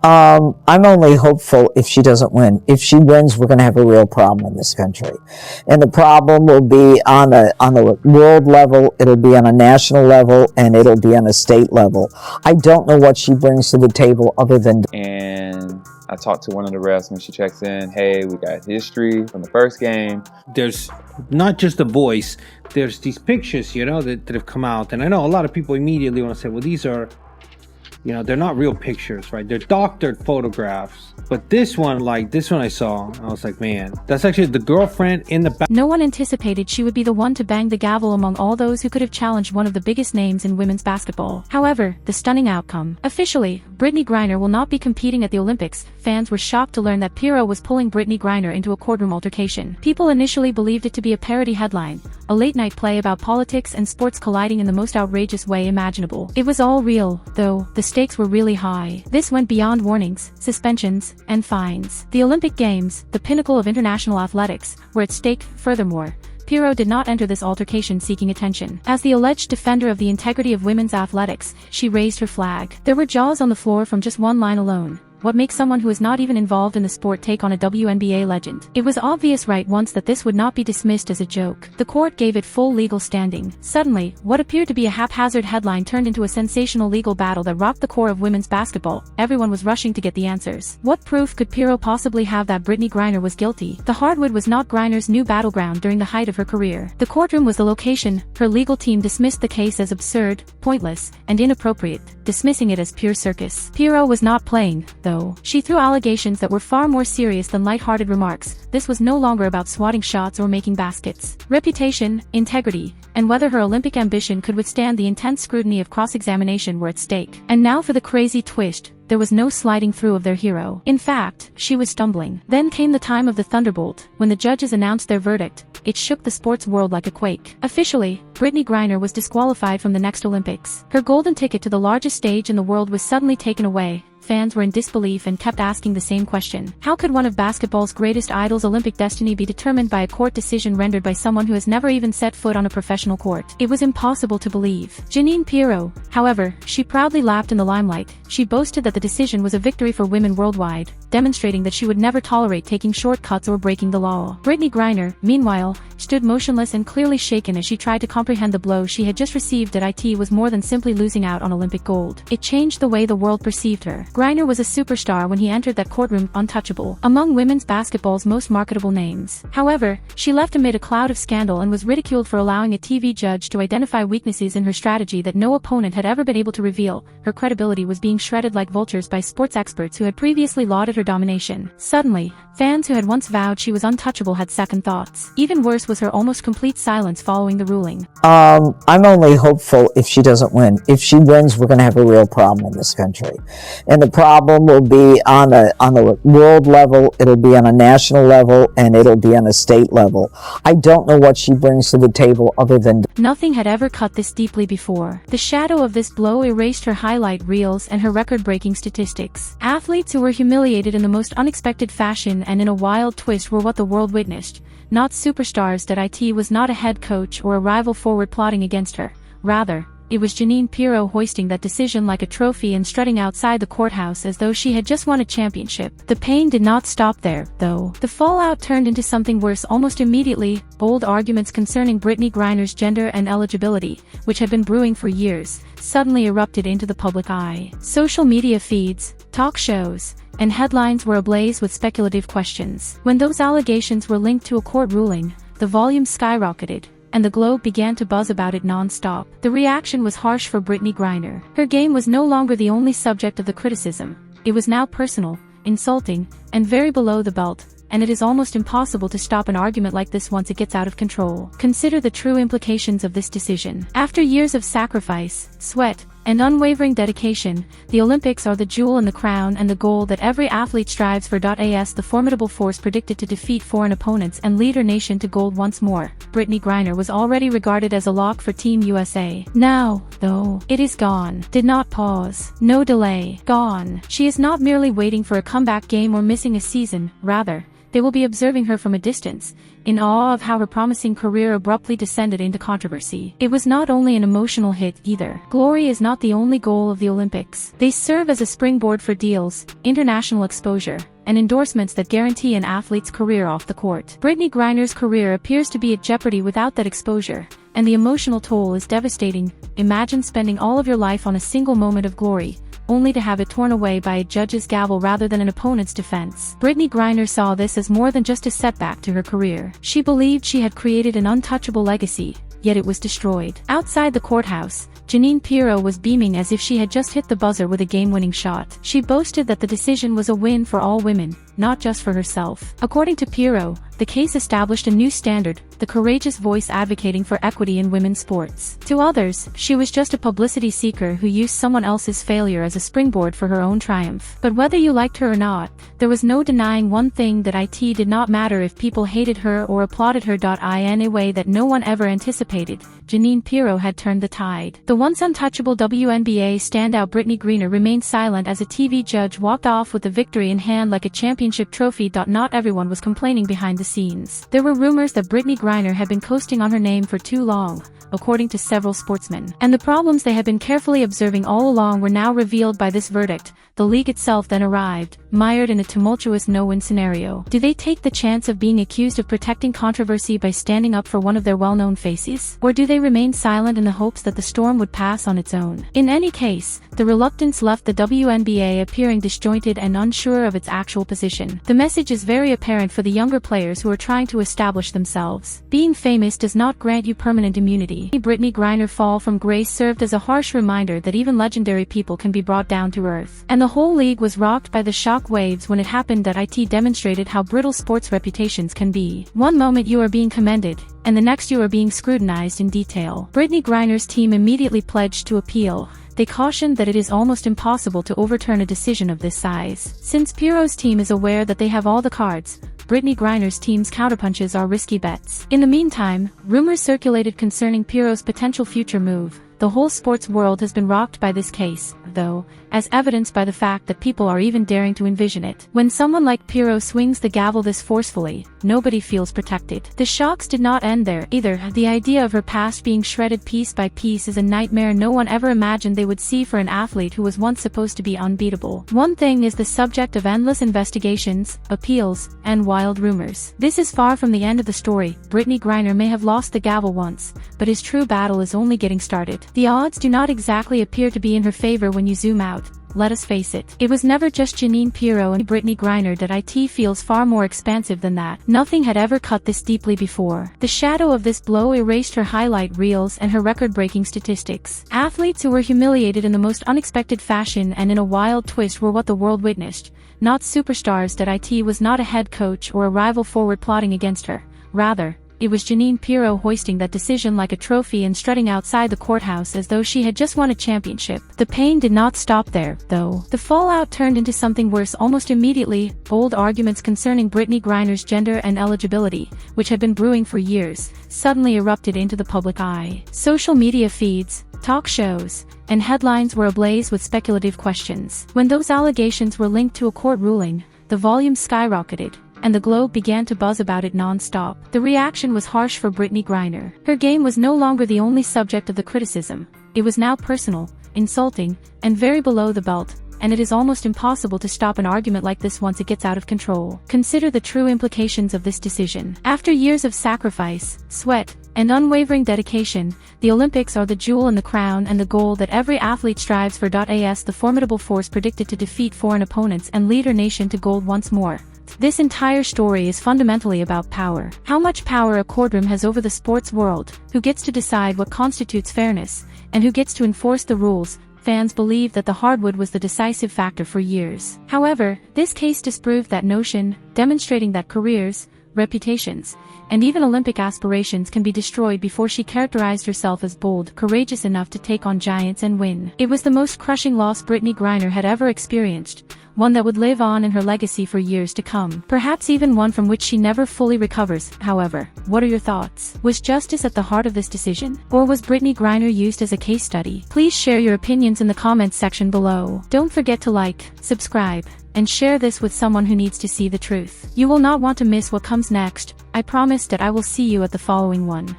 I'm only hopeful if she doesn't win. If she wins, we're going to have a real problem in this country. And the problem will be on the world level, it'll be on a national level, and it'll be on a state level. I don't know what she brings to the table other than... And I talked to one of the refs when she checks in. Hey, we got history from the first game. There's not just the voice. There's these pictures, that have come out. And I know a lot of people immediately want to say, well, these are... they're not real pictures, right? They're doctored photographs. But this one I saw, I was like, man, that's actually the girlfriend in the back. No one anticipated she would be the one to bang the gavel among all those who could have challenged one of the biggest names in women's basketball. However, the stunning outcome. Officially, Brittney Griner will not be competing at the Olympics. Fans were shocked to learn that Pirro was pulling Brittney Griner into a courtroom altercation. People initially believed it to be a parody headline, a late-night play about politics and sports colliding in the most outrageous way imaginable. It was all real, though. The stakes were really high. This went beyond warnings, suspensions, and fines. The Olympic Games, the pinnacle of international athletics, were at stake. Furthermore, Pirro did not enter this altercation seeking attention. As the alleged defender of the integrity of women's athletics, she raised her flag. There were jaws on the floor from just one line alone. What makes someone who is not even involved in the sport take on a WNBA legend? It was obvious right once that this would not be dismissed as a joke. The court gave it full legal standing. Suddenly, what appeared to be a haphazard headline turned into a sensational legal battle that rocked the core of women's basketball. Everyone was rushing to get the answers. What proof could Pirro possibly have that Brittney Griner was guilty? The hardwood was not Griner's new battleground during the height of her career. The courtroom was the location. Her legal team dismissed the case as absurd, pointless, and inappropriate, dismissing it as pure circus. Pirro was not playing, though. She threw allegations that were far more serious than light-hearted remarks. This was no longer about swatting shots or making baskets. Reputation, integrity, and whether her Olympic ambition could withstand the intense scrutiny of cross-examination were at stake. And now for the crazy twist. There was no sliding through of their hero. In fact, she was stumbling. Then came the time of the thunderbolt. When the judges announced their verdict, it shook the sports world like a quake. Officially, Brittney Griner was disqualified from the next Olympics. Her golden ticket to the largest stage in the world was suddenly taken away. Fans were in disbelief and kept asking the same question. How could one of basketball's greatest idols' Olympic destiny be determined by a court decision rendered by someone who has never even set foot on a professional court? It was impossible to believe. Jeanine Pirro, however, she proudly lapped in the limelight. She boasted that the decision was a victory for women worldwide, demonstrating that she would never tolerate taking shortcuts or breaking the law. Brittney Griner, meanwhile, stood motionless and clearly shaken as she tried to comprehend the blow she had just received. At IT was more than simply losing out on Olympic gold. It changed the way the world perceived her. Griner was a superstar when he entered that courtroom, untouchable, among women's basketball's most marketable names. However, she left amid a cloud of scandal and was ridiculed for allowing a TV judge to identify weaknesses in her strategy that no opponent had ever been able to reveal. Her credibility was being shredded like vultures by sports experts who had previously lauded her domination. Suddenly, fans who had once vowed she was untouchable had second thoughts. Even worse was her almost complete silence following the ruling. I'm only hopeful if she doesn't win. If she wins, we're going to have a real problem in this country. And the problem will be on the world level, it'll be on a national level, and it'll be on a state level. I don't know what she brings to the table other than... Nothing had ever cut this deeply before. The shadow of this blow erased her highlight reels and her record-breaking statistics. Athletes who were humiliated in the most unexpected fashion and in a wild twist were what the world witnessed. Not superstars. That IT was not a head coach or a rival forward plotting against her. Rather, it was Jeanine Pirro hoisting that decision like a trophy and strutting outside the courthouse as though she had just won a championship. The pain did not stop there, though. The fallout turned into something worse almost immediately. Bold arguments concerning Brittney Griner's gender and eligibility, which had been brewing for years, suddenly erupted into the public eye. Social media feeds, talk shows, and headlines were ablaze with speculative questions. When those allegations were linked to a court ruling, the volume skyrocketed, and the globe began to buzz about it non-stop. The reaction was harsh for Brittney Griner. Her game was no longer the only subject of the criticism. It was now personal, insulting, and very below the belt, and it is almost impossible to stop an argument like this once it gets out of control. Consider the true implications of this decision. After years of sacrifice, sweat, and unwavering dedication, the Olympics are the jewel in the crown and the goal that every athlete strives for. As the formidable force predicted to defeat foreign opponents and lead her nation to gold once more, Brittney Griner was already regarded as a lock for Team USA. Now, though, it is gone. Did not pause. No delay. Gone. She is not merely waiting for a comeback game or missing a season. Rather, they will be observing her from a distance, in awe of how her promising career abruptly descended into controversy. It was not only an emotional hit either. Glory is not the only goal of the Olympics. They serve as a springboard for deals, international exposure, and endorsements that guarantee an athlete's career off the court. Brittney Griner's career appears to be at jeopardy without that exposure, and the emotional toll is devastating. Imagine spending all of your life on a single moment of glory, only to have it torn away by a judge's gavel rather than an opponent's defense. Brittney Griner saw this as more than just a setback to her career. She believed she had created an untouchable legacy, yet it was destroyed. Outside the courthouse, Jeanine Pirro was beaming as if she had just hit the buzzer with a game-winning shot. She boasted that the decision was a win for all women, not just for herself. According to Pirro, the case established a new standard, the courageous voice advocating for equity in women's sports. To others, she was just a publicity seeker who used someone else's failure as a springboard for her own triumph. But whether you liked her or not, there was no denying one thing: that it did not matter if people hated her or applauded her. In a way that no one ever anticipated, Jeanine Pirro had turned the tide. The once untouchable WNBA standout Brittney Griner remained silent as a TV judge walked off with the victory in hand like a championship trophy. Not everyone was complaining behind the scenes. There were rumors that Brittney Griner had been coasting on her name for too long, according to several sportsmen. And the problems they had been carefully observing all along were now revealed by this verdict. The league itself then arrived, mired in a tumultuous no-win scenario. Do they take the chance of being accused of protecting controversy by standing up for one of their well-known faces? Or do they remain silent in the hopes that the storm would pass on its own? In any case, the reluctance left the WNBA appearing disjointed and unsure of its actual position. The message is very apparent for the younger players who are trying to establish themselves. Being famous does not grant you permanent immunity. Brittney Griner fall from grace served as a harsh reminder that even legendary people can be brought down to earth. And the whole league was rocked by the shock waves when it happened. That it demonstrated how brittle sports reputations can be. One moment you are being commended, and the next you are being scrutinized in detail. Brittney Griner's team immediately pledged to appeal. They cautioned that it is almost impossible to overturn a decision of this size. Since Pirro's team is aware that they have all the cards, Brittney Griner's team's counterpunches are risky bets. In the meantime, rumors circulated concerning Pirro's potential future move. The whole sports world has been rocked by this case, though, as evidenced by the fact that people are even daring to envision it. When someone like Pirro swings the gavel this forcefully, nobody feels protected. The shocks did not end there either. The idea of her past being shredded piece by piece is a nightmare no one ever imagined they would see for an athlete who was once supposed to be unbeatable. One thing is the subject of endless investigations, appeals, and wild rumors. This is far from the end of the story. Brittney Griner may have lost the gavel once, but his true battle is only getting started. The odds do not exactly appear to be in her favor when you zoom out. Let us face it. It was never just Jeanine Pirro and Brittney Griner. That it feels far more expansive than that. Nothing had ever cut this deeply before. The shadow of this blow erased her highlight reels and her record-breaking statistics. Athletes who were humiliated in the most unexpected fashion and in a wild twist were what the world witnessed, not superstars. That it was not a head coach or a rival forward plotting against her. Rather, it was Jeanine Pirro hoisting that decision like a trophy and strutting outside the courthouse as though she had just won a championship. The pain did not stop there, though. The fallout turned into something worse almost immediately. Old arguments concerning Brittney Griner's gender and eligibility, which had been brewing for years, suddenly erupted into the public eye. Social media feeds, talk shows, and headlines were ablaze with speculative questions. When those allegations were linked to a court ruling, the volume skyrocketed, and the globe began to buzz about it non-stop. The reaction was harsh for Brittney Griner. Her game was no longer the only subject of the criticism. It was now personal, insulting, and very below the belt, and it is almost impossible to stop an argument like this once it gets out of control. Consider the true implications of this decision. After years of sacrifice, sweat, and unwavering dedication, the Olympics are the jewel in the crown and the goal that every athlete strives for. As the formidable force predicted to defeat foreign opponents and lead her nation to gold once more. This entire story is fundamentally about power. How much power a courtroom has over the sports world, who gets to decide what constitutes fairness, and who gets to enforce the rules. Fans believe that the hardwood was the decisive factor for years. However, this case disproved that notion, demonstrating that careers, reputations, and even Olympic aspirations can be destroyed. Before she characterized herself as bold, courageous enough to take on giants and win. It was the most crushing loss Brittney Griner had ever experienced, one that would live on in her legacy for years to come. Perhaps even one from which she never fully recovers. However, what are your thoughts? Was justice at the heart of this decision? Or was Brittney Griner used as a case study? Please share your opinions in the comments section below. Don't forget to like, subscribe, and share this with someone who needs to see the truth. You will not want to miss what comes next. I promise that I will see you at the following one.